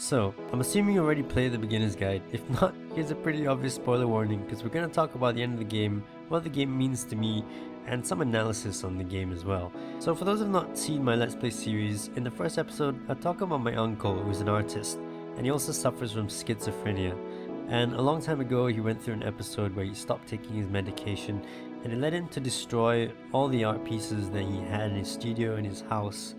So, I'm assuming you already played the beginner's guide. If not, here's a pretty obvious spoiler warning because we're going to talk about the end of the game, what the game means to me, and some analysis on the game as well. So for those who have not seen my Let's Play series, in the first episode I talk about my uncle who's an artist, and he also suffers from schizophrenia. And a long time ago he went through an episode where he stopped taking his medication, and it led him to destroy all the art pieces that he had in his studio and his house.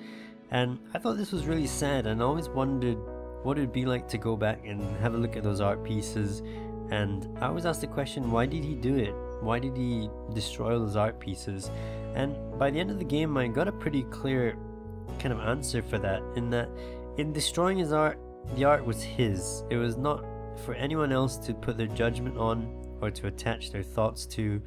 And I thought this was really sad, and I always wondered what it would be like to go back and have a look at those art pieces. And I always asked the question, why did he do it? Why did he destroy those art pieces? And by the end of the game I got a pretty clear kind of answer for that, in that in destroying his art, the art was his. It was not for anyone else to put their judgment on or to attach their thoughts to.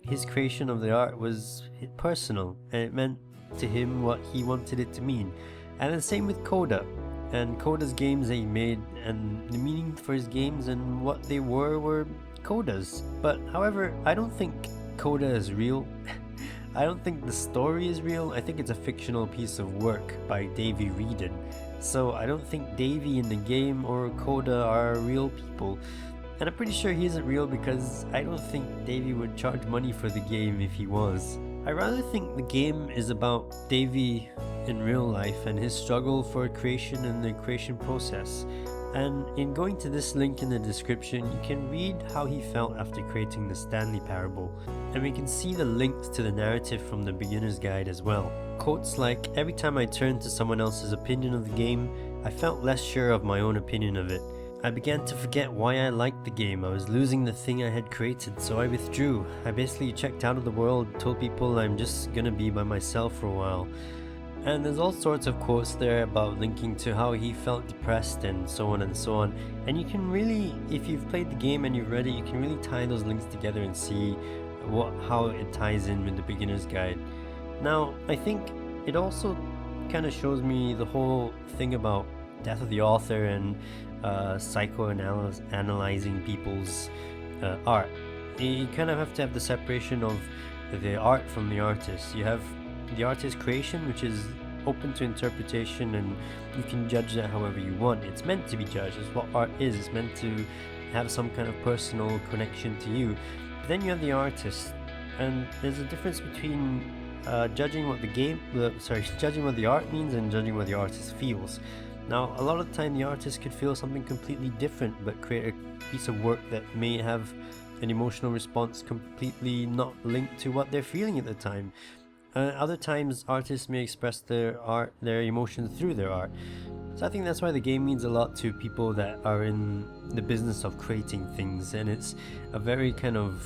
His creation of the art was personal, and it meant to him what he wanted it to mean. And the same with Coda and Coda's games that he made, and the meaning for his games and what they were Coda's. But however, I don't think Coda is real. I don't think the story is real. I think it's a fictional piece of work by Davey Wreden. So I don't think Davey in the game or Coda are real people. And I'm pretty sure he isn't real because I don't think Davey would charge money for the game if he was. I rather think the game is about Davey in real life and his struggle for creation and the creation process. And in going to this link in the description, you can read how he felt after creating the Stanley Parable, and we can see the links to the narrative from the beginner's guide as well. Quotes like, "Every time I turned to someone else's opinion of the game, I felt less sure of my own opinion of it. I began to forget why I liked the game. I was losing the thing I had created, so I withdrew. I basically checked out of the world, told people I'm just gonna be by myself for a while." And there's all sorts of quotes there about linking to how he felt depressed and so on and so on. And you can really, if you've played the game and you've read it, you can really tie those links together and see how it ties in with the beginner's guide. Now, I think it also kind of shows me the whole thing about death of the author and psychoanalyzing people's art. You kind of have to have the separation of the art from the artist. You have the artist's creation, which is open to interpretation, and you can judge that however you want. It's meant to be judged. It's what art is. It's meant to have some kind of personal connection to you. But then you have the artist, and there's a difference between judging what judging what the art means and judging what the artist feels. Now, a lot of the time the artist could feel something completely different but create a piece of work that may have an emotional response completely not linked to what they're feeling at the time. Other times artists may express their emotions through their art. So I think that's why the game means a lot to people that are in the business of creating things, and it's a very kind of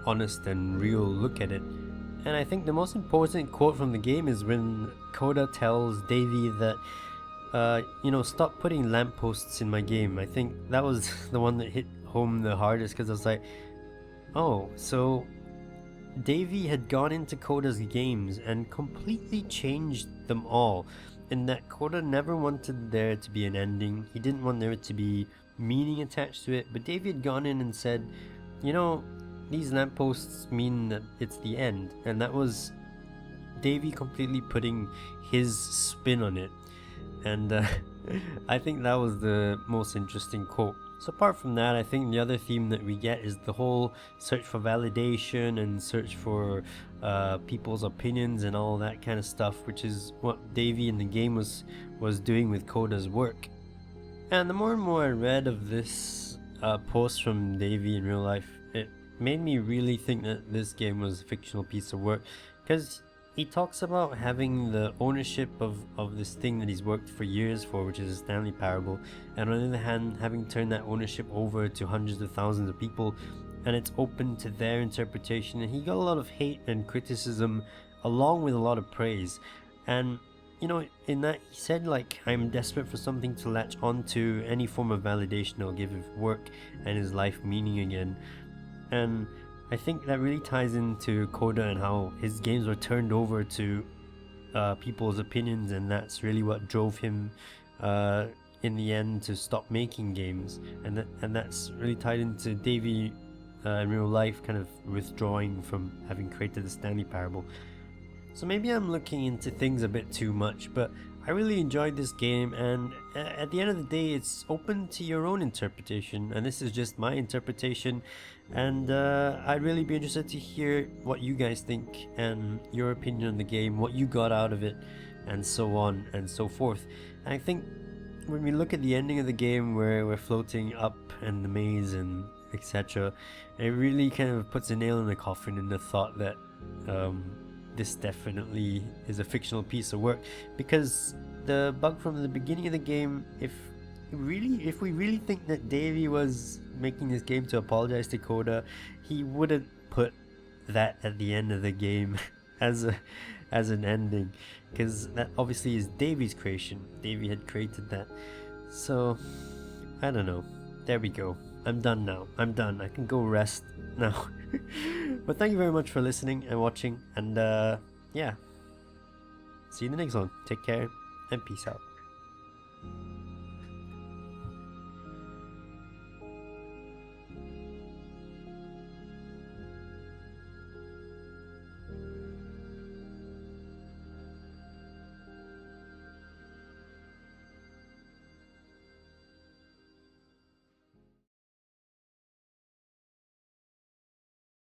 honest and real look at it. And I think the most important quote from the game is when Coda tells Davey that stop putting lampposts in my game. I think that was the one that hit home the hardest, because I was like, oh, so Davey had gone into Coda's games and completely changed them all, in that Coda never wanted there to be an ending. He didn't want there to be meaning attached to it, but Davey had gone in and said, these lampposts mean that it's the end. And that was Davey completely putting his spin on it. And I think that was the most interesting quote. So apart from that, I think the other theme that we get is the whole search for validation and search for people's opinions and all that kind of stuff, which is what Davey in the game was doing with Coda's work. And the more and more I read of this post from Davey in real life, it made me really think that this game was a fictional piece of work, because he talks about having the ownership of this thing that he's worked for years for, which is a Stanley Parable, and on the other hand having turned that ownership over to hundreds of thousands of people, and it's open to their interpretation. And he got a lot of hate and criticism along with a lot of praise. And in that he said, like, I'm desperate for something to latch onto, any form of validation that will give his work and his life meaning again. And I think that really ties into Coda and how his games were turned over to people's opinions, and that's really what drove him in the end to stop making games. And that's really tied into Davey in real life kind of withdrawing from having created the Stanley Parable. So maybe I'm looking into things a bit too much, but I really enjoyed this game, and at the end of the day, it's open to your own interpretation, and this is just my interpretation, and I'd really be interested to hear what you guys think and your opinion on the game, what you got out of it, and so on and so forth. And I think when we look at the ending of the game where we're floating up in the maze and etc., it really kind of puts a nail in the coffin in the thought that this definitely is a fictional piece of work, because the bug from the beginning of the game, if we really think that Davey was making this game to apologize to Coda, he wouldn't put that at the end of the game as an ending, because that obviously is Davey's creation. Davey had created that. So I don't know. There we go. I'm done now. I'm done. I can go rest now. But thank you very much for listening and watching, and yeah, see you in the next one. Take care and peace out.